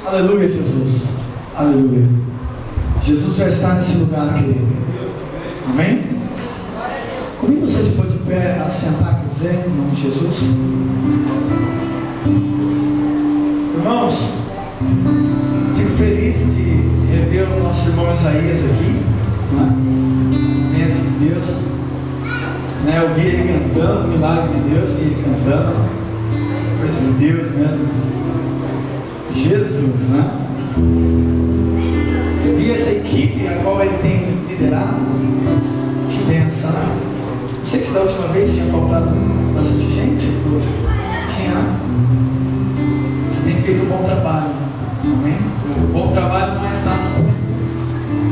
Aleluia, Jesus. Aleluia. Jesus já está nesse lugar, querido. Amém? Comigo você se pôr de pé, assentar, quer dizer, em nome de Jesus. Irmãos, fico feliz de rever o nosso irmão Isaías aqui, né? Bênção de Deus, né? Eu vi ele cantando, milagre de Deus, vi ele cantando, coisa de Deus mesmo, Jesus, né? Eu vi essa equipe a qual ele tem liderado, que bênção, né? Não sei se da última vez tinha faltado bastante gente, tinha, né? Tem feito um bom trabalho, amém? O bom trabalho não é estar no público,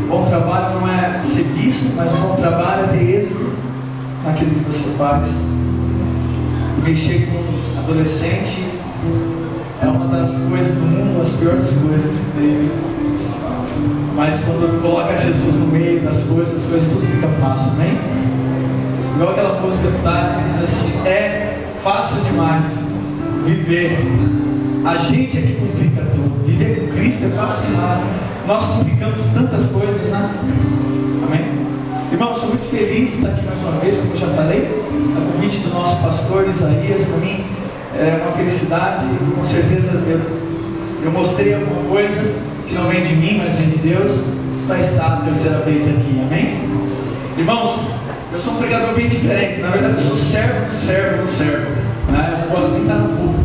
o bom trabalho não é ser visto, mas o bom trabalho é ter êxito naquilo que você faz. Mexer com adolescente é uma das coisas do mundo, das piores coisas que tem, mas quando coloca Jesus no meio das coisas, as coisas tudo fica fácil, amém? Igual aquela música do Tales que diz assim: é fácil demais viver. A gente é que complica tudo. Viver com Cristo é fácil demais. Nós complicamos tantas coisas, né? Amém? Irmão, sou muito feliz de estar aqui mais uma vez, como eu já falei. A convite do nosso pastor Isaías, para mim é uma felicidade. Com certeza eu mostrei alguma coisa que não vem de mim, mas vem de Deus, para estar a terceira vez aqui. Amém? Irmãos, eu sou um pregador bem diferente. Na verdade, eu sou servo do servo do servo, né? Eu não gosto nem de estar no público.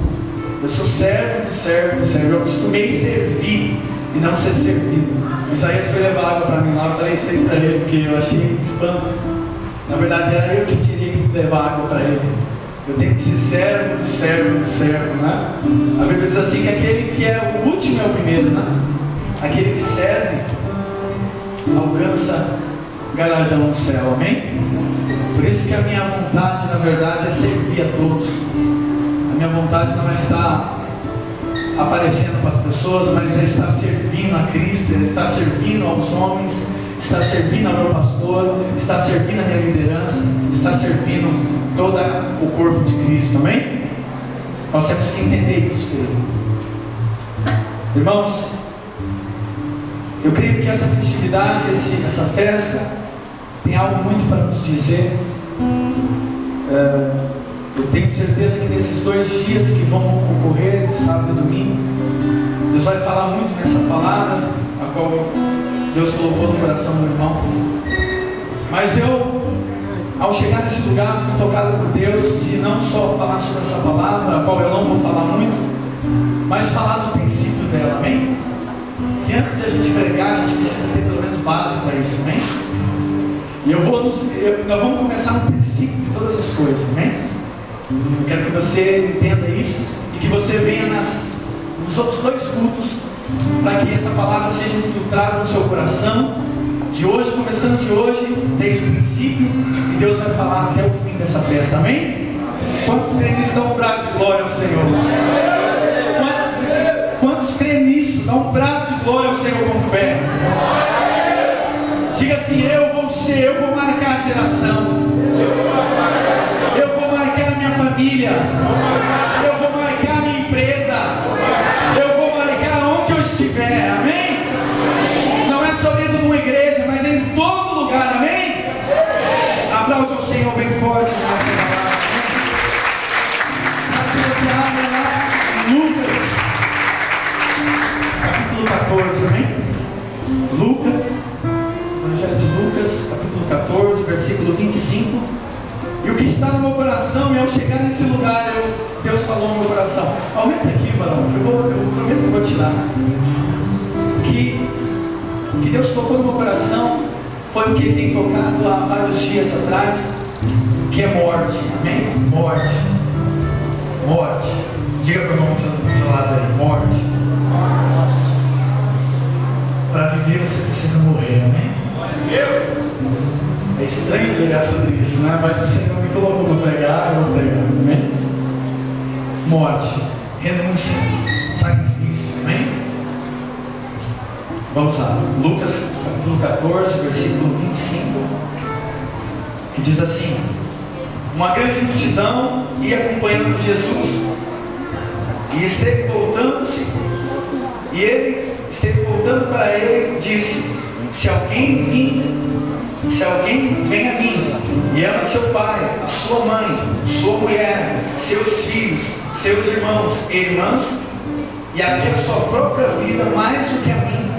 Eu sou servo do servo do servo. Eu costumei servir e não ser servido. Isaías foi levar água para mim lá. Eu falei isso aí para ele, porque eu achei espanto. Na verdade, era eu que queria levar água para ele. Eu tenho que ser servo do servo do servo, né? A Bíblia diz assim: que aquele que é o último é o primeiro, né? Aquele que serve alcança galardão no céu, amém? Por isso que a minha vontade, na verdade, é servir a todos. A minha vontade não é estar aparecendo para as pessoas, mas é estar servindo a Cristo, é estar servindo aos homens, estar servindo ao meu pastor, estar servindo a minha liderança, estar servindo todo o corpo de Cristo, amém? Nós temos que entender isso, querido. Irmãos, eu creio que essa festividade, essa festa, tem algo muito para nos dizer. Eu tenho certeza que nesses 2 dias que vão ocorrer, sábado e domingo, Deus vai falar muito nessa palavra, a qual Deus colocou no coração do irmão. Mas eu, ao chegar nesse lugar, fui tocado por Deus de não só falar sobre essa palavra, a qual eu não vou falar muito, mas falar do princípio dela, amém? Que antes de a gente pregar, a gente precisa ter pelo menos base para isso, amém? E nós vamos começar no princípio de todas as coisas, amém? Eu quero que você entenda isso e que você venha nos outros 2 cultos, para que essa palavra seja infiltrada no seu coração, de hoje, começando de hoje, desde o princípio, e Deus vai falar até o fim dessa festa, amém? Quantos creem nisso? Dá um brado de glória ao Senhor. Quantos creem nisso? Dá um brado de glória ao Senhor com fé. Diga assim: eu vou marcar a geração. Eu vou marcar a minha família. Eu vou marcar a minha empresa. Eu vou marcar onde eu estiver, amém? Não é só dentro de uma igreja, mas é em todo lugar, amém? Aplaude ao Senhor bem forte. Você abre lá Lucas, capítulo 14, amém? Lucas, Evangelho de Lucas, capítulo 14, versículo 25. E o que está no meu coração, e ao chegar nesse lugar, Deus falou no meu coração. Aumenta aqui, varão, que eu prometo que eu vou tirar. O que Deus tocou no meu coração foi o que Ele tem tocado há vários dias atrás, que é morte, amém? Morte. Morte. Diga para o irmão do lado aí: morte. Para viver você precisa morrer, amém? É estranho pregar sobre isso, né? Mas o Senhor me colocou para pregar, eu vou pregar, amém? Morte, renúncia, sacrifício, amém? Vamos lá, Lucas capítulo 14, versículo 25, que diz assim: uma grande multidão ia acompanhando Jesus, e esteve voltando-se, e ele esteve voltando para ele, disse: se alguém vem a mim e ama seu pai, a sua mãe, sua mulher, seus filhos, seus irmãos e irmãs, e até a sua própria vida mais do que a mim,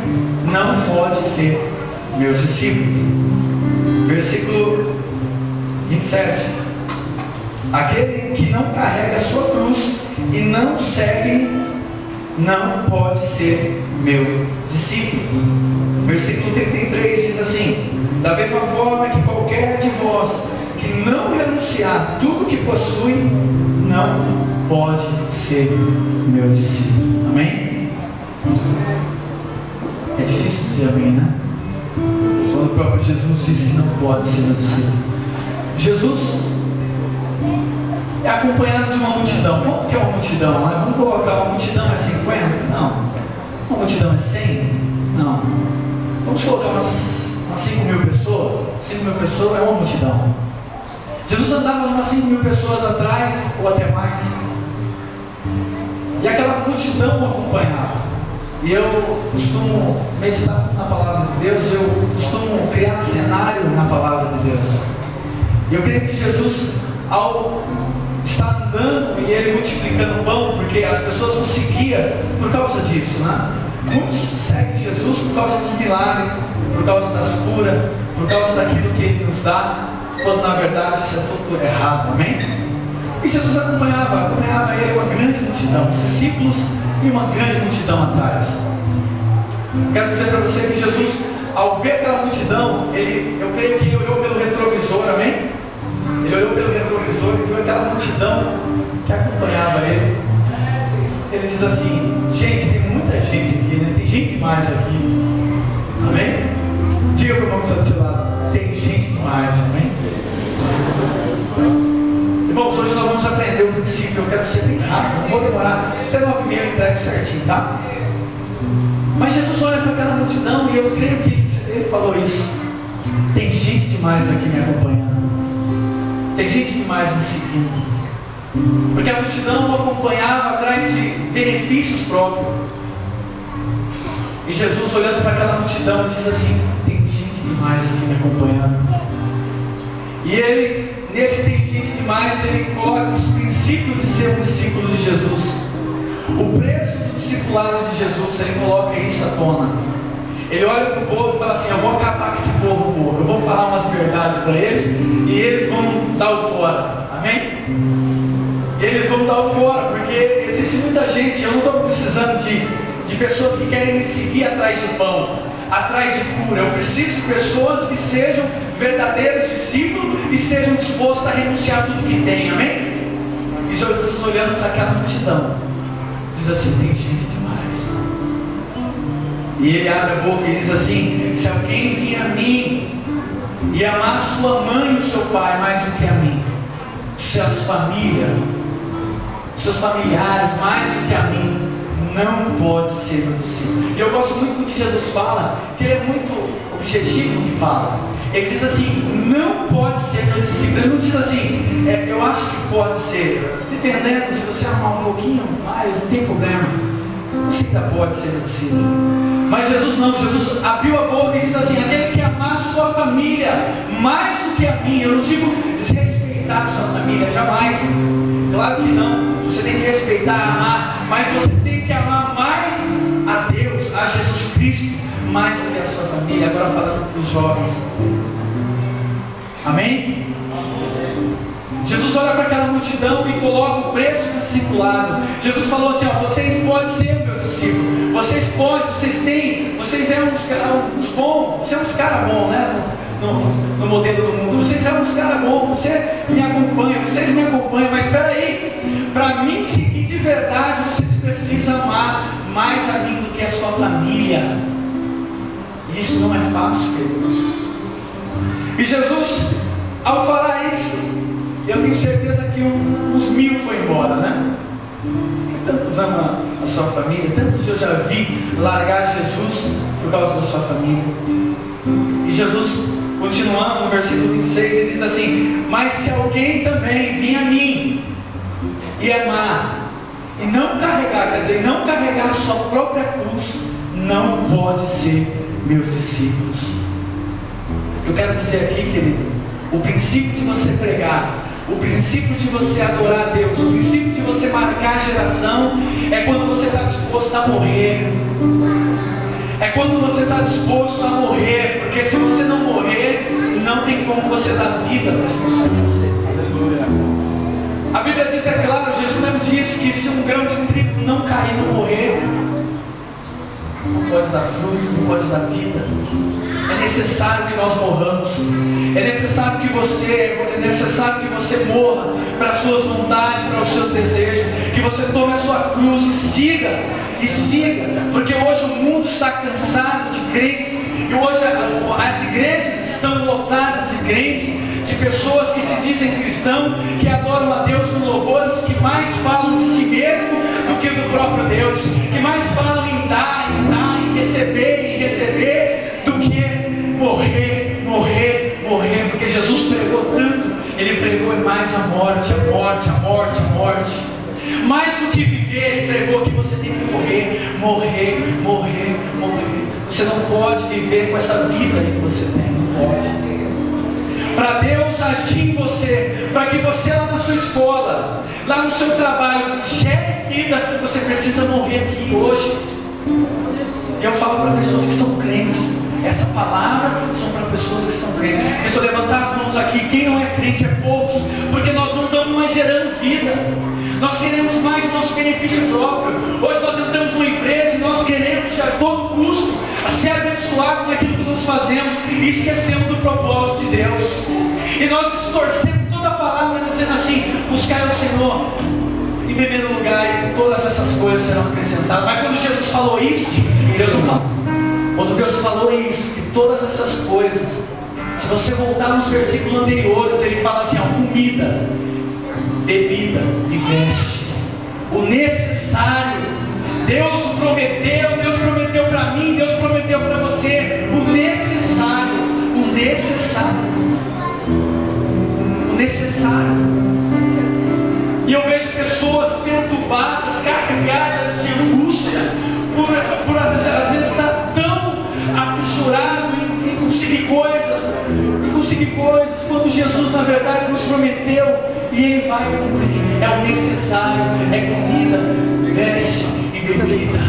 não pode ser meus discípulos. Versículo 27. Aquele que não carrega a sua cruz e não segue, não pode ser meu discípulo. Versículo 33 diz assim: da mesma forma que qualquer de vós que não renunciar tudo que possui, não pode ser meu discípulo. Amém? É difícil dizer amém, né? Quando o próprio Jesus diz que não pode ser meu discípulo. Jesus é acompanhado de uma multidão. Quanto que é uma multidão? Vamos colocar, uma multidão é 50? Não. Uma multidão é 100? Não. Vamos colocar umas 5.000 pessoas? 5.000 pessoas é uma multidão. Jesus andava umas 5.000 pessoas atrás, ou até mais, e aquela multidão o acompanhava. E eu costumo meditar muito na palavra de Deus, eu costumo criar cenário na palavra de Deus. E eu creio que Jesus, ao estar andando e ele multiplicando o pão, porque as pessoas o seguiam por causa disso, né? Muitos seguem Jesus por causa dos milagres, por causa das curas, por causa daquilo que ele nos dá, quando na verdade isso é tudo errado, amém? E Jesus acompanhava ele uma grande multidão, os discípulos e uma grande multidão atrás. Quero dizer para você que Jesus, ao ver aquela multidão, eu creio que ele olhou pelo retrovisor, amém? Ele olhou pelo retrovisor e viu aquela multidão que acompanhava ele. Ele diz assim: gente, tem muita gente aqui, né? Tem gente demais aqui, amém? Diga para o irmão que está do seu lado: tem gente demais, amém? Irmãos, hoje nós vamos aprender o princípio. Eu quero ser bem rápido, não vou demorar, até 9h30 eu entrego certinho, tá? Mas Jesus olha para aquela multidão e eu creio que ele falou isso: tem gente demais aqui me acompanhando, tem gente demais me seguindo. Porque a multidão o acompanhava atrás de benefícios próprios. E Jesus, olhando para aquela multidão, diz assim: tem gente demais aqui me acompanhando. E ele, nesse tem gente demais, ele coloca os princípios de ser um discípulo de Jesus, o preço do discipulado de Jesus. Ele coloca isso à tona. Ele olha para o povo e fala assim: eu vou acabar com esse povo um pouco, eu vou falar umas verdades para eles, e eles vão dar o fora, amém? Eles vão dar o fora, porque existe muita gente. Eu não estou precisando de pessoas que querem me seguir atrás de pão, atrás de cura. Eu preciso de pessoas que sejam verdadeiros discípulos e estejam dispostos a renunciar tudo que tem, amém? E Jesus, olhando para aquela multidão, diz assim: tem gente demais. E ele abre a boca e diz assim: se alguém vir a mim e amar sua mãe e o seu pai mais do que a mim, suas famílias, seus familiares mais do que a mim, não pode ser meu discípulo. E eu gosto muito do que Jesus fala, que ele é muito objetivo no que fala. Ele diz assim: não pode ser meu discípulo. Ele não diz assim: eu acho que pode ser, dependendo, se você amar um pouquinho mais, não tem problema, você ainda pode ser meu discípulo. Mas Jesus não, Jesus abriu a boca e diz assim: aquele que amar sua família mais do que a minha. Eu não digo desrespeitar a sua família, jamais, claro que não. Você tem que respeitar, amar, mas você tem que amar mais a Deus, a Jesus Cristo, mais do que a sua família. Agora falando para os jovens, amém? Jesus olha para aquela multidão e coloca o preço do discipulado. Jesus falou assim: ó, vocês podem ser meus discípulos, vocês podem, vocês são uns bons, você é uns caras bons, né? No modelo do mundo, vocês são uns caras bons, vocês me acompanham, mas espera aí, para mim seguir de verdade, vocês precisam amar mais a mim do que a sua família. E isso não é fácil, querido. E Jesus, ao falar isso, eu tenho certeza que uns 1000 foi embora, né? Tantos amam a sua família, tantos eu já vi largar Jesus por causa da sua família. E Jesus Continuando no versículo 26, ele diz assim: mas se alguém também vir a mim e amar, e não carregar, quer dizer, não carregar a sua própria cruz, não pode ser meus discípulos. Eu quero dizer aqui, querido, o princípio de você pregar, o princípio de você adorar a Deus, o princípio de você marcar a geração, é quando você está disposto a morrer. É quando você está disposto a morrer, porque se você não morrer, não tem como você dar vida para as pessoas. A Bíblia diz, é claro, Jesus mesmo disse que se um grão de trigo não cair, não morrer, não pode dar fruto, não pode dar vida. É necessário que nós morramos. É necessário que você morra para as suas vontades, para os seus desejos, que você tome a sua cruz e siga, porque hoje o mundo está cansado de crentes, e hoje as igrejas estão lotadas de crentes, de pessoas que se dizem cristãos, que adoram a Deus com louvores, que mais falam de si mesmo do que do próprio Deus, que mais falam em dar, em receber, do que morrer, porque Jesus pregou tanto, ele pregou mais a morte. Mais do que viver, ele pregou que você tem que morrer. Você não pode viver com essa vida aí que você tem, não pode. Para Deus agir em você, para que você lá na sua escola, lá no seu trabalho, gere vida, você precisa morrer aqui hoje. Eu falo para pessoas que são crentes. Essa palavra são para pessoas que são crentes. E se eu levantar as mãos aqui, quem não é crente é poucos, porque nós não estamos mais gerando vida. Nós queremos mais o nosso benefício próprio. Hoje nós entramos numa empresa e nós queremos a todo custo ser abençoado naquilo que nós fazemos e esquecemos do propósito de Deus. E nós distorcemos toda a palavra dizendo assim: buscar o Senhor em primeiro lugar e todas essas coisas serão acrescentadas. Mas quando Jesus falou isso, Deus não falou. Quando Deus falou isso, que todas essas coisas, se você voltar nos versículos anteriores, ele fala assim: comida, bebida e veste, o necessário. Deus prometeu para mim, Deus prometeu para você o necessário. E eu vejo pessoas perturbadas, carregadas de angústia, por às vezes estar tão afissurado em conseguir coisas, quando Jesus na verdade nos prometeu, e Ele vai cumprir. É o necessário, é comida, veste e bebida.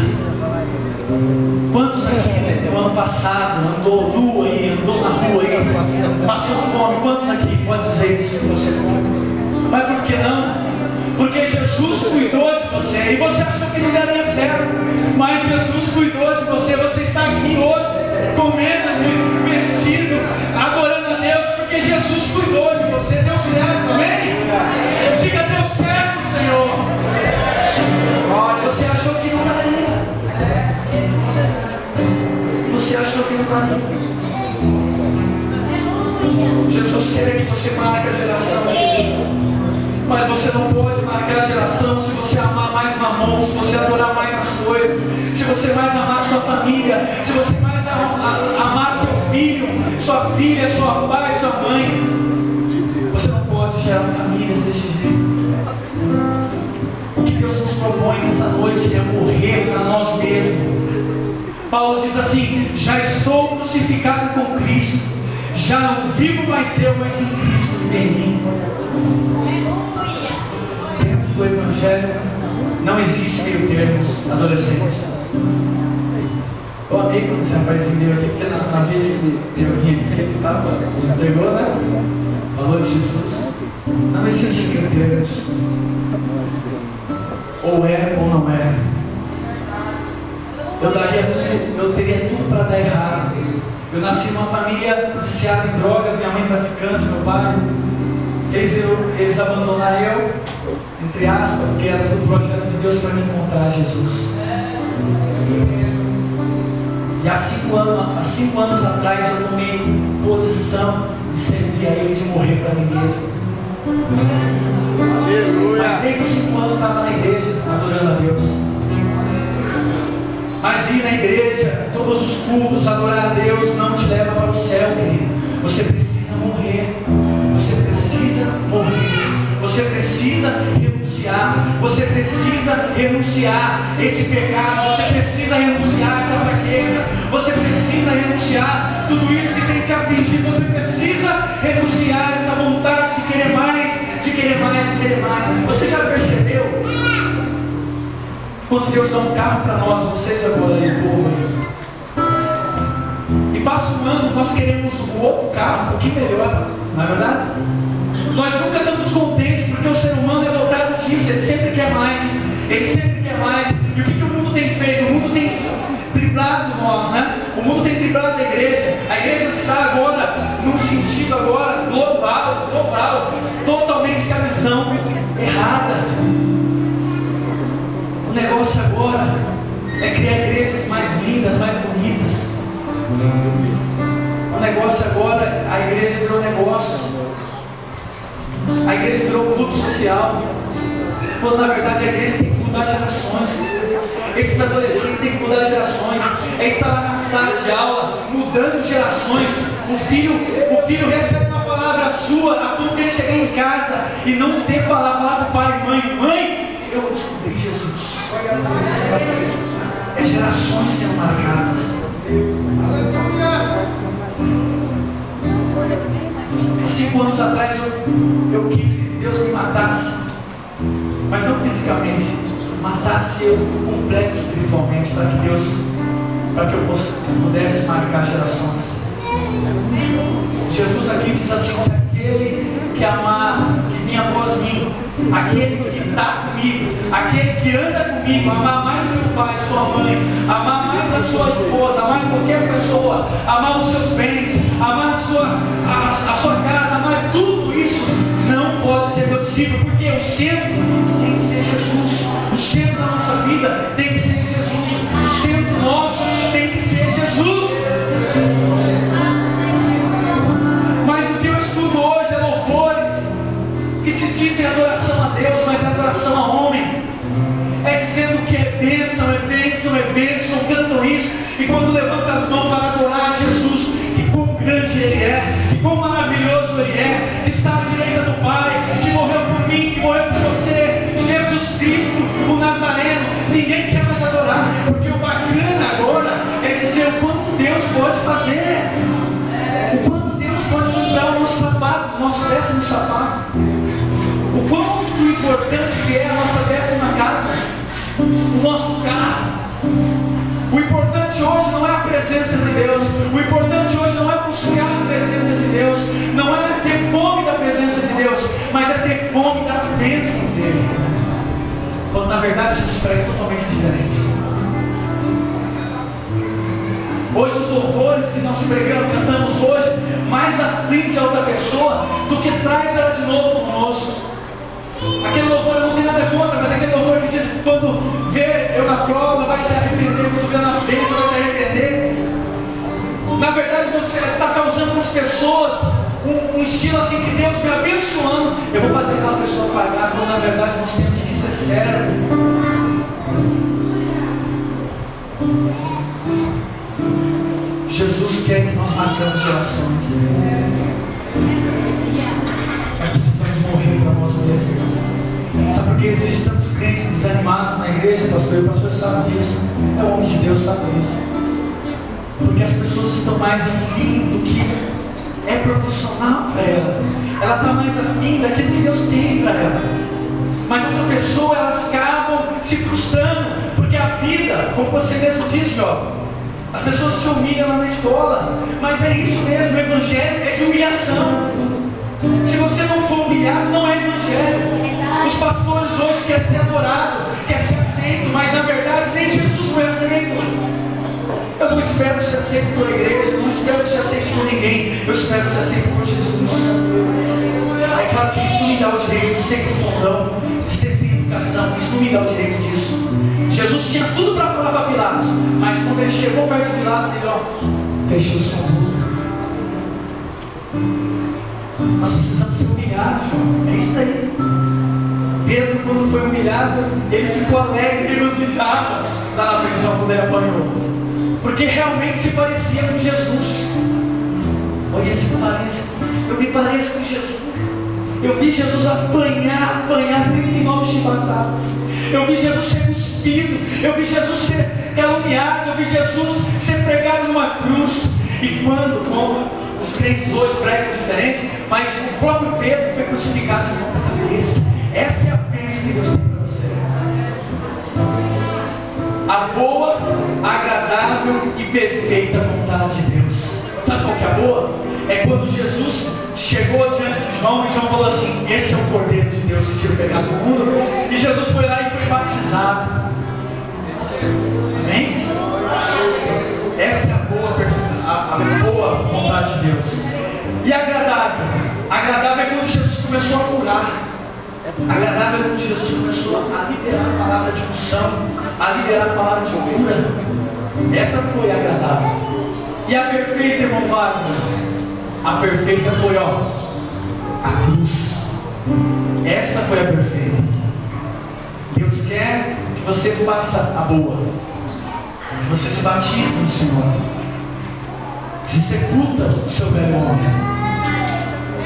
Quantos aqui no ano passado andou nu aí, andou na rua aí, passou fome? Quantos aqui pode dizer isso que você come? Mas por que não? Porque Jesus cuidou de você, e você achou que não daria certo, mas Jesus cuidou de você. Você está aqui hoje, comendo, vestido, adorando a Deus, porque Jesus cuidou de você. Deu certo, amém? Diga: deu certo, Senhor. Olha, você achou que não daria. Jesus quer que você marque a geração, mas você não pode marcar a geração se você amar mais mamão, se você adorar mais as coisas, se você mais amar sua família, se você mais amar seu filho, sua filha, sua pai, sua mãe. Você não pode gerar famílias desse jeito. O que Deus nos propõe nessa noite é morrer para nós mesmos. Paulo diz assim: já estou crucificado com Cristo, já não vivo mais eu, mas em Cristo vive em mim. Dentro do Evangelho não existe meio termos, adolescentes. Eu amei quando esse rapazinho veio aqui, porque na vez que eu vim aqui, ele pregou, né? Falou de Jesus. Não existe meio termos. Ou é ou não é. Eu teria tudo para dar errado. Eu nasci numa família viciada em drogas, minha mãe traficante, meu pai fez eles abandonar eu, entre aspas, porque era tudo projeto de Deus para me encontrar Jesus. E há 5 anos atrás eu tomei posição de servir a Ele, de morrer para mim mesmo. Aleluia. Mas desde os 5 anos eu estava na igreja, adorando a Deus. Mas ir na igreja, todos os cultos, adorar a Deus, não te leva para o céu, querido. Você precisa morrer. Você precisa morrer. Você precisa renunciar. Você precisa renunciar esse pecado. Você precisa renunciar essa fraqueza. Você precisa renunciar tudo isso que tem te afligido. Você precisa renunciar essa vontade de querer mais, de querer mais, de querer mais. Você já percebeu? Quando Deus dá um carro para nós, vocês agora aí, povo, e passa um ano, nós queremos o outro carro, um pouquinho melhor, não é verdade? Nós nunca estamos contentes, porque o ser humano é dotado disso, ele sempre quer mais, ele sempre quer mais. E o que o mundo tem feito? O mundo tem driblado nós, né? O mundo tem driblado a igreja está agora, num sentido agora, global, totalmente com a visão errada. O negócio agora é criar igrejas mais lindas, mais bonitas. O negócio agora, a igreja virou negócio. A igreja virou clube social. Quando na verdade a igreja tem que mudar gerações. Esses adolescentes têm que mudar gerações. É estar lá na sala de aula, mudando gerações. O filho recebe uma palavra sua, a ponto de chegar em casa e não ter palavra lá do pai e mãe. Mãe, eu descobri Jesus. É gerações sendo marcadas. 5 anos atrás eu quis que Deus me matasse, mas não fisicamente, matasse eu completo espiritualmente, para que eu pudesse marcar gerações. Jesus aqui diz assim: se aquele que amar, que vinha após mim, aquele que está comigo, aquele que anda comigo, amar mais seu pai, sua mãe, amar mais a sua esposa, amar qualquer pessoa, amar os seus bens, amar a sua casa, amar tudo isso, não pode ser meu discípulo, porque o centro tem que ser Jesus. O centro da nossa vida tem que ser Jesus. O centro nosso tem que ser Jesus. Mas o que eu escuto hoje é louvores que se dizem adoração a Deus, mas é adoração a homem. É dizendo que é bênção, é bênção, é bênção, cantam isso, e quando levanta as mãos para adorar Jesus, que quão grande Ele é, que quão maravilhoso Ele é, que está à direita do Pai, que morreu por mim, que morreu por você, Jesus Cristo, o Nazareno. Ninguém quer mais adorar, porque o bacana agora é dizer o quanto Deus pode fazer, o quanto Deus pode mudar o nosso sapato, o nosso 10º sapato, o quanto importante que é a nossa 10ª casa, o nosso carro. O importante hoje não é a presença de Deus. O importante hoje não é buscar a presença de Deus, não é ter fome da presença de Deus, mas é ter fome das bênçãos dele. Quando na verdade Jesus prega totalmente diferente. Hoje os louvores que nós cantamos hoje, mais aflige a outra pessoa do que traz ela de novo conosco. Aquele louvor não tem nada contra, mas aquele louvor que diz que quando vê eu na prova vai se arrepender, quando vê na bênção vai se arrepender. Na verdade você está causando nas pessoas um estilo assim, que Deus me abençoando, eu vou fazer aquela pessoa pagar, quando na verdade nós temos que ser servo. Jesus quer que nós marcamos gerações. Nós precisamos morrer para nós mesmos. Sabe por que existem tantos crentes desanimados na igreja, pastor? O pastor sabe disso. É o homem de Deus, sabe disso. Porque as pessoas estão mais afim do que é proporcional para ela. Ela está mais afim daquilo que Deus tem para ela. Mas essa pessoa, elas acabam se frustrando, porque a vida, como você mesmo disse, Jó, as pessoas te humilham lá na escola, mas é isso mesmo, o evangelho é de humilhação. Se você não for humilhado, não é evangelho. Os pastores hoje querem ser adorados, querem ser aceitos, mas na verdade nem Jesus foi aceito. Eu não espero ser aceito por igreja, eu não espero ser aceito por ninguém, eu espero ser aceito por Jesus. É claro que isso não me dá o direito de ser escondão, de ser sem educação, isso não me dá o direito disso. Jesus tinha tudo para falar para Pilatos, mas quando ele chegou perto de Pilatos, ele fechou sua boca. Nós precisamos ser humilhados, João. É isso aí. Pedro, quando foi humilhado, ele ficou alegre e regozijava lá na prisão quando ele apanhou, porque realmente se parecia com Jesus. Olha, eu me pareço com Jesus. Eu vi Jesus apanhar 39 chibatadas. Eu vi Jesus ser cuspido. Eu vi Jesus ser caluniado. Eu vi Jesus ser pregado numa cruz. E quando os crentes hoje pregam diferente, mas o próprio Pedro foi crucificado de ponta cabeça. Essa é a bênção que Deus tem para você. A boa, agradável e perfeita vontade de Deus. Sabe qual que é a boa? É quando Jesus chegou diante de João e João falou assim: esse é o Cordeiro de Deus que tira o pecado do mundo. E Jesus foi lá e foi batizado. Amém? Essa é a boa vontade de Deus. E agradável? Agradável é quando Jesus começou a curar. Agradável é quando Jesus começou a liberar a palavra de unção, a liberar a palavra de cura. Essa foi agradável. E a perfeita, irmão Wagner? A perfeita foi, a cruz. Essa foi a perfeita. Deus quer que você faça a boa, que você se batize no Senhor, se sepulta o seu velho homem.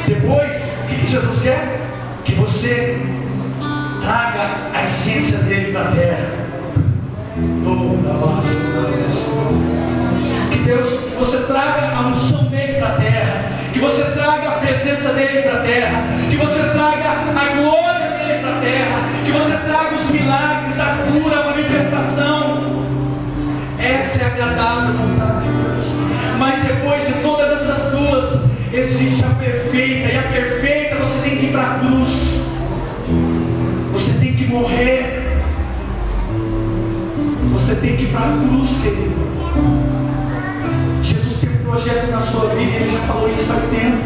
Depois, o que Jesus quer? Que você traga a essência dele para a terra. Que você traga a unção dele para a terra, que você traga a presença dele para a terra, que você traga a glória dele para a terra, que você traga os milagres, a cura, a manifestação. Essa é a agradável vontade de Deus. Mas depois de todas essas duas, existe a perfeita, e a perfeita você tem que ir para a cruz, você tem que morrer, você tem que ir para a cruz, querido. Jesus tem um projeto na sua vida, e Ele já falou isso faz tempo.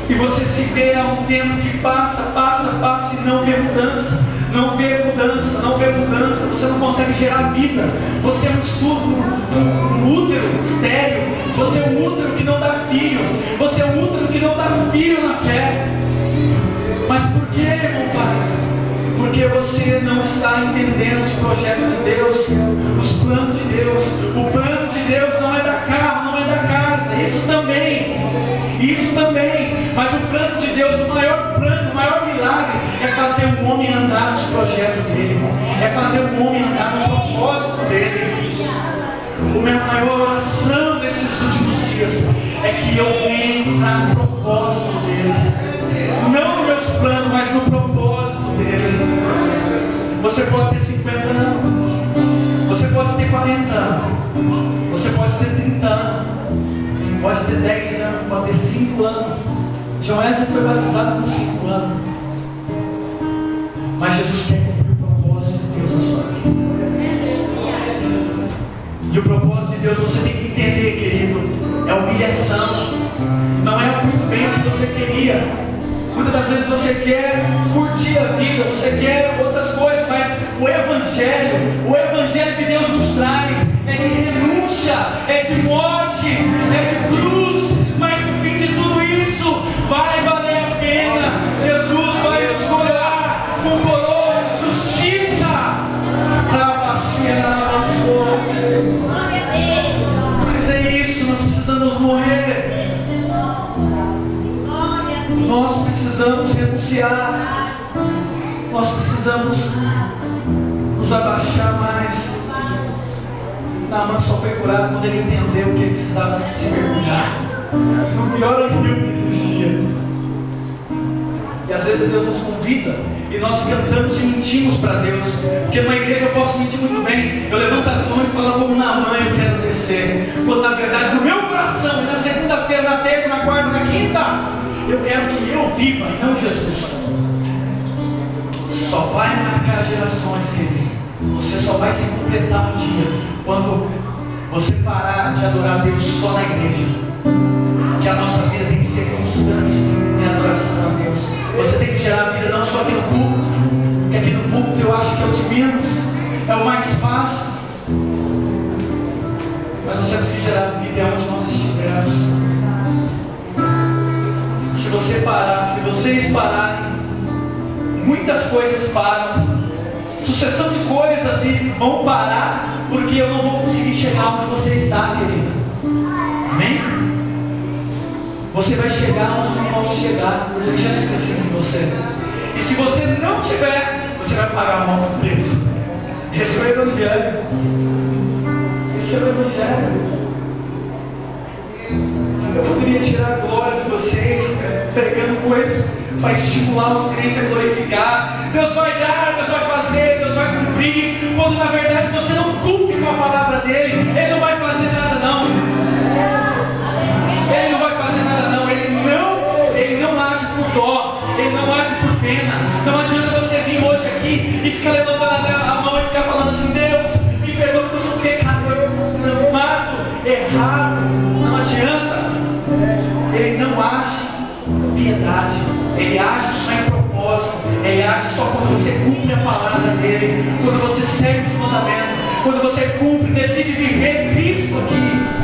E você se vê há um tempo que passa e não vê mudança. Não vê mudança, não vê mudança. Você não consegue gerar vida. Você é um estudo, um útero estéril. Você é um útero que não dá filho. Você é um útero que não dá filho na fé. Mas por que, irmão Pai? Porque você não está entendendo os projetos de Deus, os planos de Deus. O plano de Deus não é da carro, não é da casa. Isso também. Mas o plano de Deus, o maior plano, o maior milagre é fazer o homem andar nos projetos dele. É fazer o homem andar no propósito dele. A minha maior oração nesses últimos dias é que eu venha entrar no propósito dele. Não nos meus planos, mas no propósito dele. Você pode ter 50 anos, você pode ter 40 anos, você pode ter 30 anos, pode ter 10 anos, pode ter 5 anos. João Wesley foi batizado com 5 anos. Mas Jesus quer cumprir o propósito de Deus na sua vida. E o propósito de Deus você tem que entender, querido, é humilhação. Não é muito bem o que você queria. Muitas das vezes você quer curtir a vida, você quer outras coisas, mas o Evangelho que Deus nos traz é de renúncia, é de morte, é de cruz, mas no fim de tudo isso vai valer a pena. Jesus vai nos coroar com coroa de justiça. Mas é isso, nós precisamos morrer. Nós precisamos renunciar. Nós precisamos nos abaixar mais. Naamã só foi curado quando ele entendeu que ele precisava se mergulhar no pior rio que existia. E às vezes Deus nos convida e nós cantamos e mentimos para Deus. Porque numa igreja eu posso mentir muito bem. Eu levanto as mãos e falo como Naamã eu quero descer. Quando na verdade no meu coração, e na segunda-feira, na terça, na quarta, na quinta, eu quero que eu viva e não Jesus. Só vai marcar gerações, querido. Você só vai se completar um dia quando você parar de adorar Deus só na igreja. Que a nossa vida tem que ser constante em adoração a Deus. Você tem que gerar vida não só aqui no púlpito, porque aqui no púlpito eu acho que é o de menos, é o mais fácil. Mas você precisa gerar vida onde nós estivermos. Se você parar, se vocês pararem, muitas coisas param, sucessão de coisas e vão parar, porque eu não vou conseguir chegar onde você está, querido. Amém? você vai chegar onde não posso chegar, porque Jesus precisa de você. E se você não tiver, você vai pagar um alto preço. Esse é o Evangelho. Esse é o Evangelho. Eu poderia tirar a glória de vocês pregando coisas para estimular os crentes a glorificar. Deus vai dar, Deus vai fazer, Deus vai cumprir. Quando na verdade você não cumpre com a palavra dele, ele não vai fazer nada não. Ele não vai fazer nada não. Ele não age por dó, ele não age por pena. Não adianta você vir hoje aqui e ficar levantando a mão e ficar falando assim: Deus, me perdoa por um pecado errado. Não adianta. Ele não age com piedade, ele age só em propósito, ele age só quando você cumpre a palavra dele, quando você segue os mandamentos, quando você cumpre, decide viver Cristo aqui.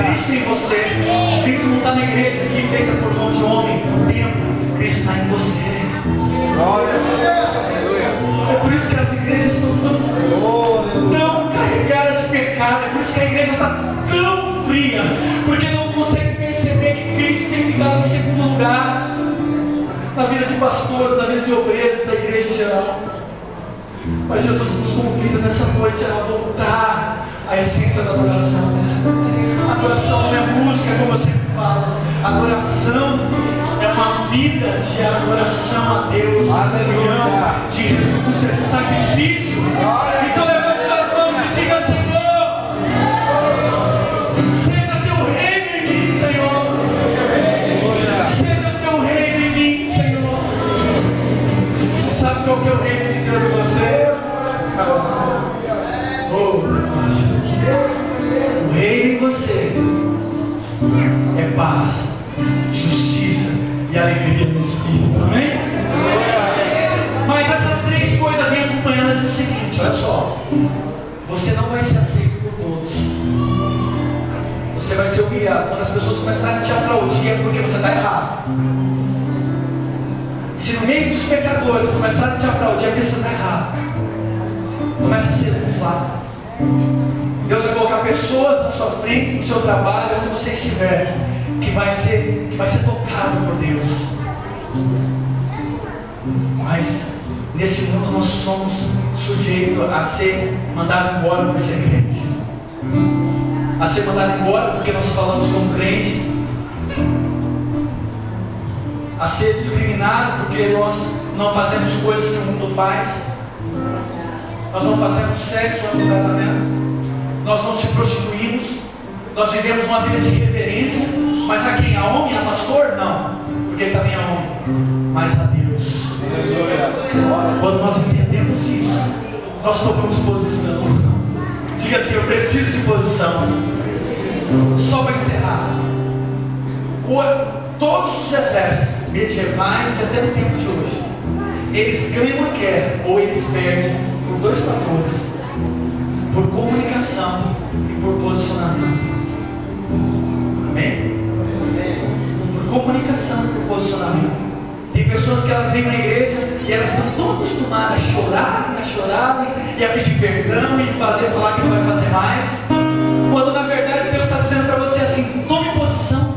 Cristo em você. Cristo não está na igreja aqui feita por mão de homem, no templo. Cristo está em você. É por isso que as igrejas estão tão carregadas de pecado. É por isso que a igreja está tão fria, porque não consegue perceber que Cristo tem ficado em segundo lugar na vida de pastores, na vida de obreiros, da igreja em geral. Mas Jesus nos convida nessa noite a voltar à essência da adoração. A adoração não é música, como eu sempre falo. A adoração é uma vida de adoração a Deus, de renúncia, de sacrifício. Então levante suas mãos e diga: Senhor, seja teu reino em mim, Senhor. Seja teu reino em mim, Senhor. Sabe qual que é o reino de Deus em você? O reino em você é paz, justiça e alegria no Espírito. Amém? Mas essas três coisas vêm acompanhadas do seguinte: olha só, você não vai ser aceito por todos. Você vai ser humilhado. Quando as pessoas começarem a te aplaudir, é porque você está errado. Se no meio dos pecadores começarem a te aplaudir, é porque você está errado. Começa a ser abençoado. Deus vai colocar pessoas na sua frente, no seu trabalho, onde você estiver, que vai ser tocado por Deus. Mas nesse mundo nós somos sujeitos a ser mandados embora por ser crente, a ser mandado embora porque nós falamos como crente, a ser discriminado porque nós não fazemos coisas que o mundo faz. Nós não fazemos sexo antes do casamento, nós não se prostituímos, nós vivemos uma vida de reverência. Mas a quem? A homem? A pastor? Não, porque ele também é homem, mas a Deus. Quando nós entendemos isso, nós tomamos posição. Diga assim: eu preciso de posição. Só para encerrar, todos os exércitos medievais até no tempo de hoje, eles ganham a guerra ou eles perdem por dois fatores: por comunicação e por posicionamento. Amém? Por comunicação e por posicionamento. Tem pessoas que elas vêm na igreja e elas estão tão acostumadas a chorarem e a pedir perdão e falar que não vai fazer mais, quando na verdade Deus está dizendo para você assim: tome posição,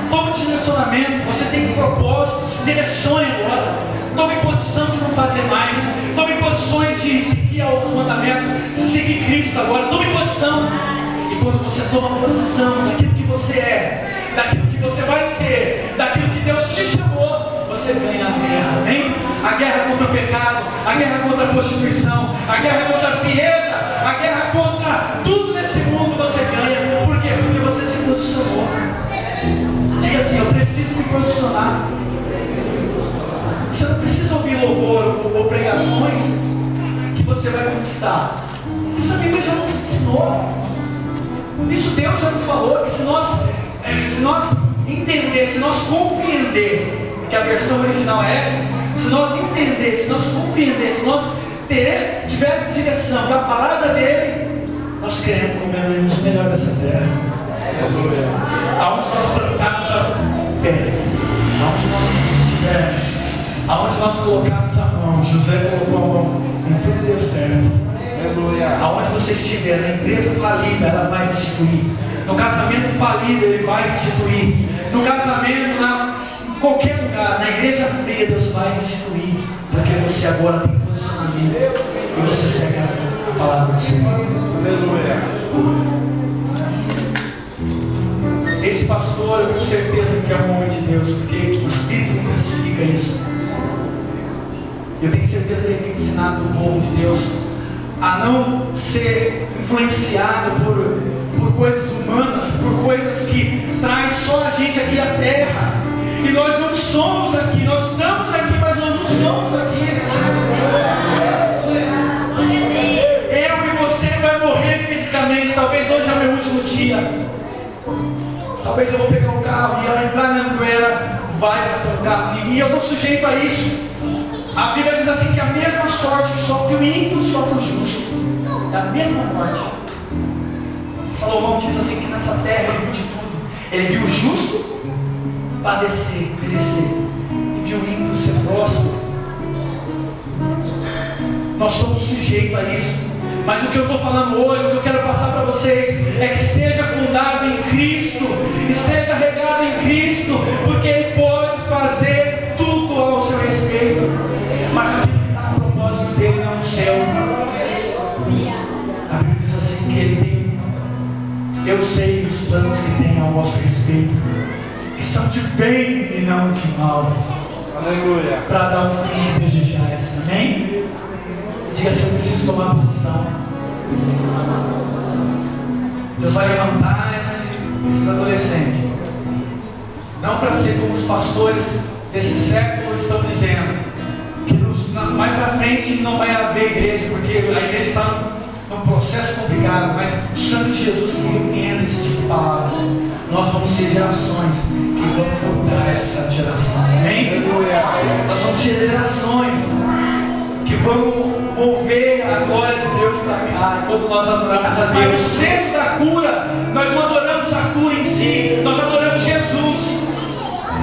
tome direcionamento. Você tem um propósito, se direcione agora. Tome posição de não fazer mais. Tome posições de seguir os mandamentos, seguir Cristo agora. Tome posição. E quando você toma posição daquilo que você é, daquilo que você vai ser, daquilo que Deus te chamou, você ganha a guerra. Amém? A guerra contra o pecado, a guerra contra a prostituição, a guerra contra a frieza, a guerra contra tudo nesse mundo você ganha. Por quê? Porque você se posicionou. Diga assim: eu preciso me posicionar. Você não precisa ouvir louvor ou pregações que você vai conquistar. Isso a Bíblia já nos ensinou. Isso Deus já nos falou, que se nós entender, se nós compreender, que a versão original é essa, se nós entender, se nós compreender, se nós tivermos direção da palavra dele, nós queremos comermos o melhor dessa terra. Aonde nós plantarmos a pé, aonde nós estivermos, aonde nós colocarmos a mão. José colocou a mão e tudo deu certo. Aonde você estiver, na empresa falida, ela vai restituir. No casamento falido, Ele vai restituir. No casamento, em qualquer lugar, na igreja feia, Deus vai restituir. Porque você agora tem posicionamento e você segue a palavra do Senhor. Esse pastor, eu tenho certeza que é um homem de Deus, porque o Espírito me testifica isso. Eu tenho certeza que ele tem ensinado o povo de Deus a não ser influenciado por coisas humanas, por coisas que trazem só a gente aqui à terra. E nós não somos aqui, nós estamos aqui, mas nós não somos aqui. Eu e você vai morrer fisicamente. Talvez hoje é o meu último dia. Talvez eu vou pegar um carro e entrar na Anguera, vai para o carro. E eu estou sujeito a isso. A Bíblia diz assim que a mesma sorte que sofre o ímpio sofre o justo. É a mesma morte. Salomão diz assim que nessa terra ele viu de tudo. Ele viu o justo padecer, perecer, e viu o ímpio ser próximo. Nós somos sujeitos a isso. Mas o que eu estou falando hoje, o que eu quero passar para vocês é que esteja fundado em Cristo, esteja regado em Cristo, porque Ele pode fazer tudo ao seu respeito, mas aquilo que está no propósito dele, não no seu. A Bíblia diz assim que Ele tem, eu sei os planos que tem ao vosso respeito, que são de bem e não de mal. Aleluia. Para dar o fim que desejais. Amém? Diga assim: eu preciso tomar posição. Deus vai levantar esses adolescentes, não para ser como os pastores desse século estão dizendo, que mais para frente não vai haver igreja, porque a igreja está num processo complicado, mas o sangue de Jesus que repreenda esse tipo de palavra. Nós vamos ser gerações que vão mudar essa geração. Amém? Nós vamos ser gerações que vão mover a glória de Deus para cá, quando nós adoramos a Deus. Mas o centro da cura, nós não adoramos a cura em si, nós adoramos Jesus.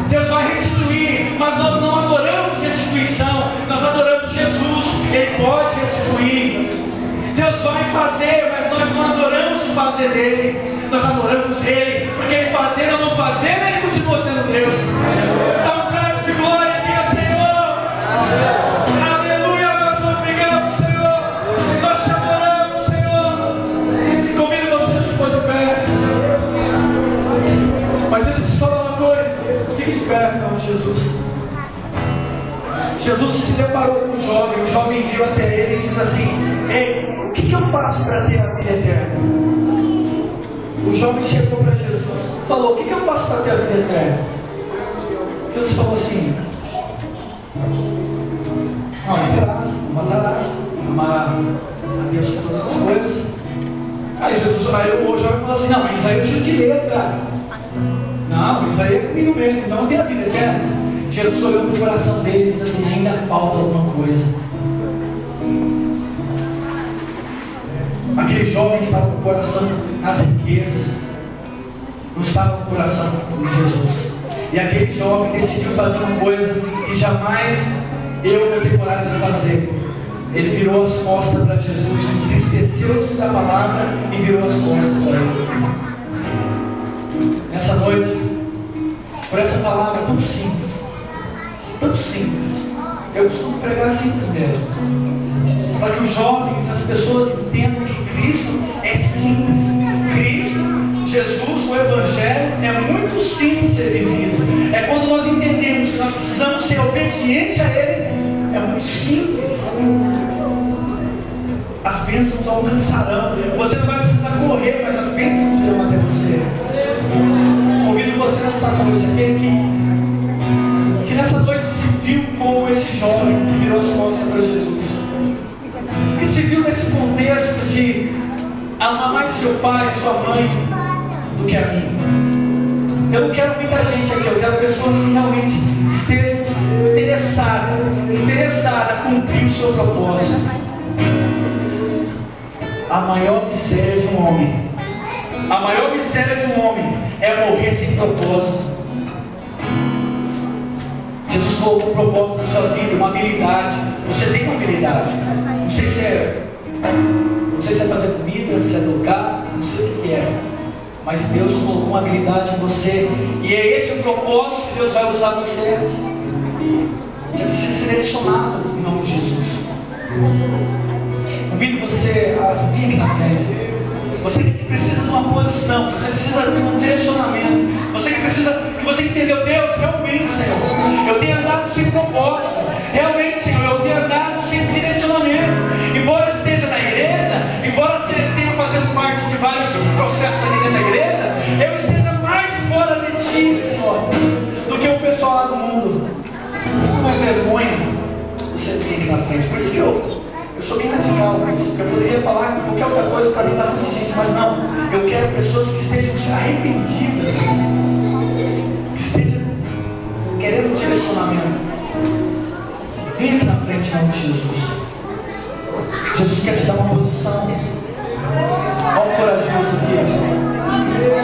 Deus vai restituir, mas nós não adoramos restituição, nós adoramos Jesus. Ele pode restituir. Deus vai fazer, mas nós não adoramos o fazer dele, nós adoramos Ele, porque Ele fazendo ou não fazendo, Ele continua sendo Deus. Dá um prato de glória e diga: Senhor, mas deixa eu te falar uma coisa. Fique de pé, em nome de Jesus. Jesus se deparou com o jovem veio até ele e diz assim: ei, o que eu faço para ter a vida eterna? O jovem chegou para Jesus, falou: o que eu faço para ter a vida eterna? Jesus falou assim: não terás, não matarás, amarás a Deus com todas as coisas. Aí o jovem falou assim: não, mas isso aí eu tiro de letra. Não, isso aí é comigo mesmo, então eu tenho a vida eterna. Jesus olhou para o coração deles e disse assim: ainda falta alguma coisa. Aquele jovem estava com o coração nas riquezas, não estava com o coração em Jesus. E aquele jovem decidiu fazer uma coisa que jamais eu vou ter coragem de fazer. Ele virou as costas para Jesus, entristeceu-se da palavra e virou as costas para ele. Nessa noite, por essa palavra tão simples, eu costumo pregar simples mesmo, para que os jovens, as pessoas entendam que Cristo é simples. Cristo, Jesus, o Evangelho é muito simples de ser vivido. É quando nós entendemos que nós precisamos ser obedientes a Ele. É muito simples. As bênçãos alcançarão. Você não vai precisar correr, mas as bênçãos virão até você. Convido você nessa noite, aquele que nessa noite se viu como esse jovem que virou as costas para Jesus, que se viu nesse contexto de amar mais seu pai, sua mãe, do que a mim. Eu não quero muita gente aqui, eu quero pessoas que realmente estejam interessadas a cumprir o seu propósito. A maior miséria de um homem, a maior miséria de um homem é morrer sem propósito. Jesus colocou um propósito na sua vida, uma habilidade. Você tem uma habilidade. Não sei se é fazer comida, se é tocar, não sei o que é. mas Deus colocou uma habilidade em você, e é esse o propósito que Deus vai usar você. Você precisa ser direcionado em nome de Jesus. Convido você a vir aqui na frente. Você que precisa de uma posição, você precisa de um direcionamento, você que precisa, que você entendeu, Deus, realmente, Senhor, eu tenho andado sem propósito, realmente, Senhor, eu tenho andado sem direcionamento, embora esteja na igreja, embora tenha fazendo parte de vários processos aqui dentro da igreja, eu esteja mais fora de Ti, Senhor, do que o pessoal lá do mundo. Não é vergonha você vir aqui na frente. Por isso que eu sou bem radical com isso, porque eu poderia falar qualquer outra coisa para mim, bastante gente, mas não, eu quero pessoas que estejam arrependidas, que estejam querendo um direcionamento. Vem aqui na frente em nome de Jesus. Jesus quer te dar uma posição. Olha o corajoso aqui,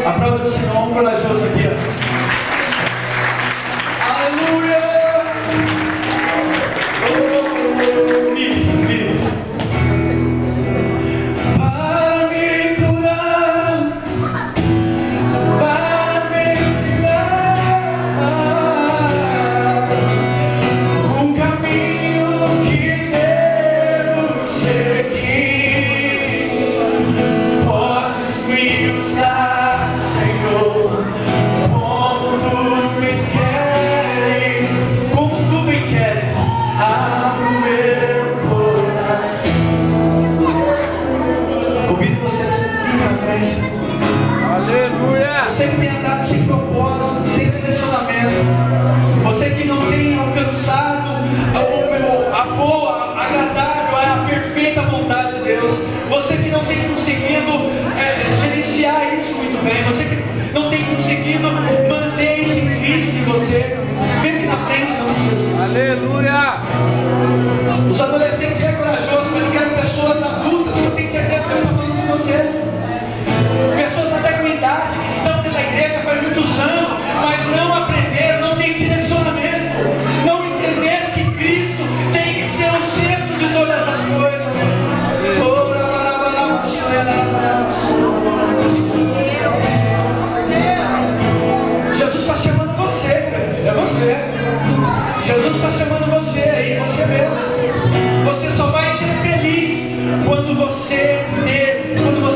ó. Aplaude o Senhor, olha o corajoso aqui, ó. Aleluia! Para me curar, para me ensinar um caminho que devo seguir. Podes me usar, Senhor, como Tu me queres, como Tu me queres. Abre o meu coração. Convido você a subir na frente. Aleluia! Você que tem andado sem propósito, sem direcionamento, você que não tem alcançado a boa, agradável, a perfeita vontade de Deus, você que não tem conseguido gerenciar isso muito bem, você que não tem conseguido manter isso em Cristo em você, vem aqui na frente em nome de Jesus. Aleluia! Os adolescentes é corajoso, mas eu quero pessoas adultas, que eu tenho certeza que Deus está falando com você. Pessoas até com idade, que estão dentro da igreja faz muitos anos, mas não aprenderam, não têm direcionamento, não entenderam que Cristo tem que ser o centro de todas as coisas. Jesus está chamando você, crente, é você. Jesus está chamando você aí, você mesmo. Você só vai ser feliz quando você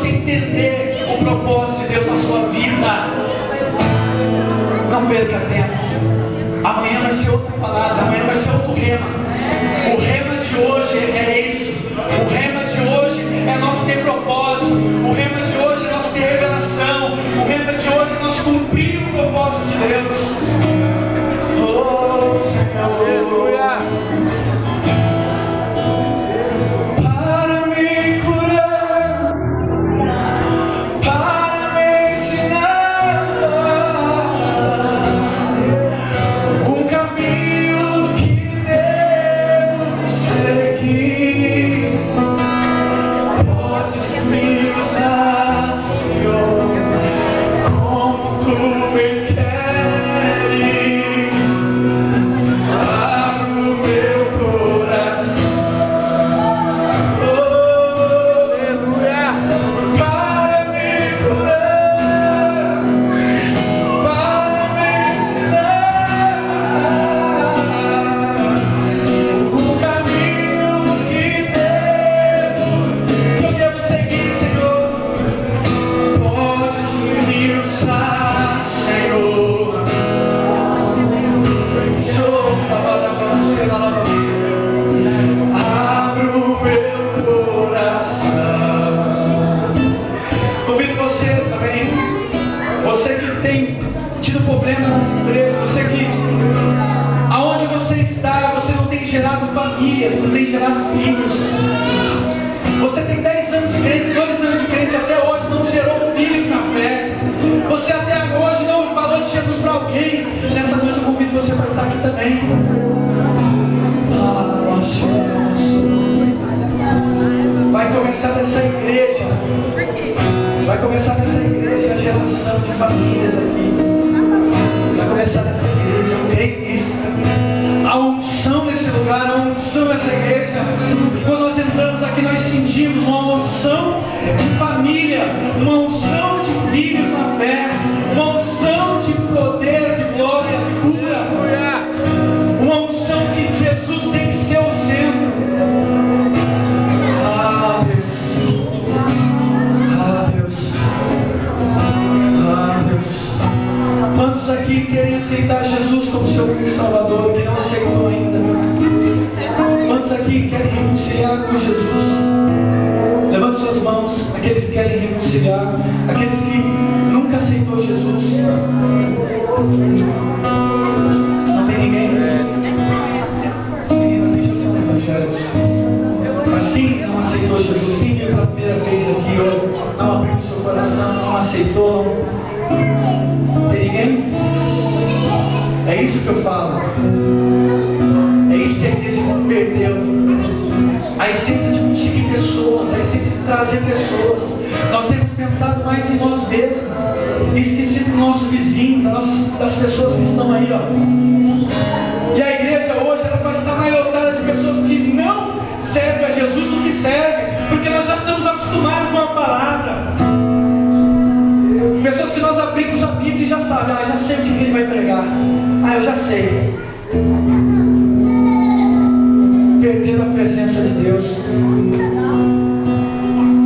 entender o propósito de Deus na sua vida. Não perca tempo. Amanhã vai ser outra palavra, amanhã vai ser outro rema. O rema de hoje é isso. O rema de hoje é nós ter propósito. O rema de hoje é nós ter revelação. O rema de hoje é nós cumprir o propósito de Deus. Oh, Senhor. Aleluia. Para me curar, para me ensinar um caminho que devo seguir. Podes me usar, Senhor, como Tu me queres. Você tem gerado filhos. Você tem 10 anos de crente, 2 anos de crente, até hoje não gerou filhos na fé. Você até hoje não falou de Jesus para alguém. Nessa noite eu convido você para estar aqui também. Vai começar nessa igreja. Vai começar nessa igreja a geração de famílias aqui. Vai começar nessa igreja. Eu creio nisso. A unção nesse lugar, a unção nessa igreja. Quando nós entramos aqui, nós sentimos uma unção de família, uma unção de filhos na fé, uma unção de poder, de glória, de cura, uma unção que Jesus tem que ser o centro. Ah, Deus, ah, Deus, ah, Deus. Quantos aqui querem aceitar Jesus como seu Salvador, que não aceitou ainda? Quantos aqui querem reconciliar com Jesus? Levante suas mãos, aqueles que querem reconciliar, aqueles que nunca aceitou Jesus. Não tem ninguém? Menina, deixa eu ser um evangelho. Mas quem não aceitou Jesus, quem veio pela primeira vez aqui, ou não abriu o seu coração, não aceitou, não tem ninguém? É isso que eu falo. É isso que a igreja perdeu. A essência de conseguir pessoas, a essência de trazer pessoas. Nós temos pensado mais em nós mesmos e esquecido do nosso vizinho, das pessoas que estão aí, ó. E a igreja hoje ela vai estar mais lotada de pessoas que não servem a Jesus do que servem, porque nós já estamos acostumados com a palavra. Pessoas que nós abrimos a Bíblia e já sabem, já sei o que ele vai pregar. Eu já sei. Perderam a presença de Deus.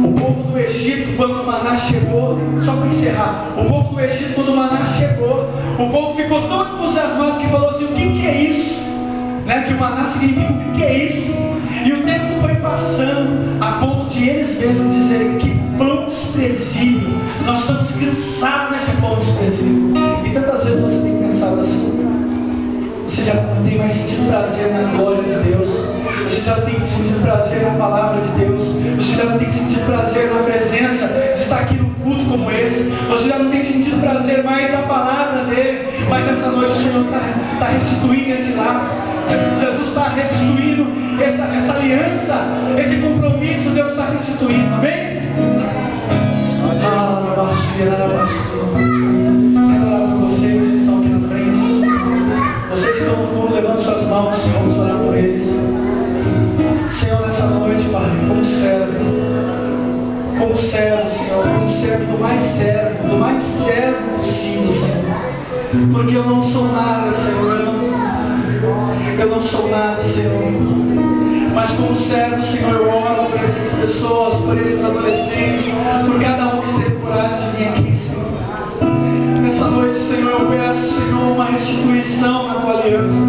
O povo do Egito, quando o maná chegou, só para encerrar, o povo do Egito, quando o maná chegou, o povo ficou tão entusiasmado que falou assim: o que é isso? Né? Que o maná significa o que é isso? E o tempo foi passando a ponto de eles mesmos dizerem: que pão desprezível, nós estamos cansados desse pão desprezível. E tantas vezes você tem pensado assim: você já não tem mais sentido prazer na glória de Deus, você já não tem sentido prazer na palavra de Deus, você já não tem sentido prazer na presença de estar aqui no culto como esse, você já não tem sentido prazer mais na palavra dele. Mas essa noite o Senhor está restituindo esse laço, Jesus está restituindo essa aliança, esse compromisso, Deus está restituindo, amém? Quero orar por vocês que estão aqui na frente. Vocês que estão no fundo, levante suas mãos, vamos orar por eles. Senhor, nessa noite, Pai, como servo, Senhor, como servo do mais servo possível, Senhor. Porque eu não sou nada, Senhor, eu não sou nada, Senhor. Mas como servo, Senhor, eu oro por essas pessoas, por esses adolescentes, por cada um que teve coragem de vir aqui, Senhor. Nessa noite, Senhor, eu peço, Senhor, uma restituição na tua aliança.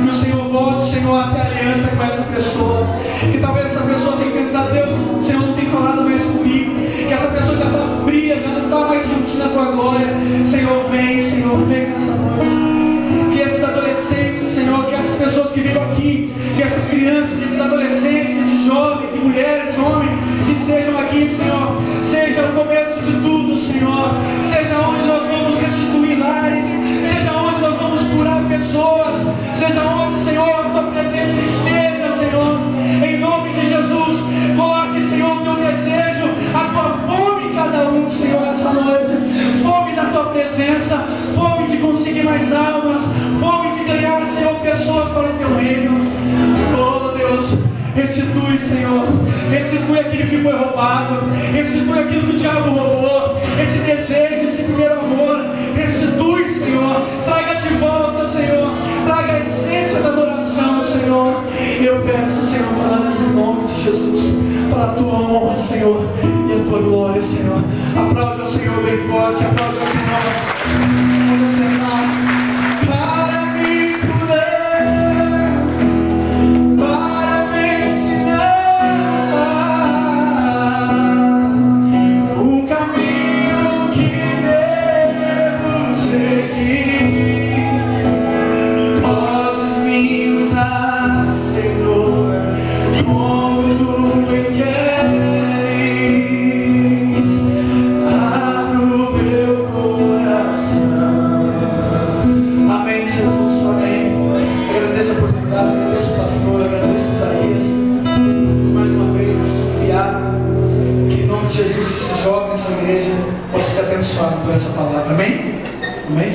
Que o Senhor volte, Senhor, até a aliança com essa pessoa. Que talvez essa pessoa tenha pensado: Deus, o Senhor não tem falado mais comigo. Que essa pessoa já está fria, já não está mais sentindo a tua glória. Senhor, vem nessa noite. Que esses adolescentes, Senhor, que essas pessoas que viram aqui, que essas crianças, que esses adolescentes, que esses jovens, que mulheres, homens, que estejam aqui, Senhor, seja o começo de tudo, Senhor. Seja onde nós vamos restituir lares, seja onde nós vamos curar pessoas, seja onde, Senhor, a tua presença esteja, Senhor. Em nome de Jesus, coloque, Senhor, o teu desejo, a tua fome em cada um, Senhor, nessa noite. Fome da tua presença, fome de conseguir mais almas, fome de ganhar, Senhor, pessoas para o teu reino. Oh, Deus, restitui, Senhor, restitui aquilo que foi roubado, restitui aquilo que o diabo roubou, esse desejo, esse primeiro amor, restitui, Senhor, traga de volta, Senhor, traga a essência da adoração, Senhor. Eu peço, Senhor, em nome de Jesus, para a tua honra, Senhor, e a tua glória, Senhor. Aplaude ao Senhor bem forte, aplaude ao Senhor. Pode sentar. Para me curar, para me ensinar o caminho que devo seguir. Podes me usar, Senhor, como tu me queres. Abra o meu coração. Amém, Jesus, amém. Agradeço a oportunidade, agradeço o pastor, agradeço Isaías. Mais uma vez, nos confiar que em nome de Jesus, esse jovem, essa igreja, possa ser abençoado por essa palavra. Amém? Amém?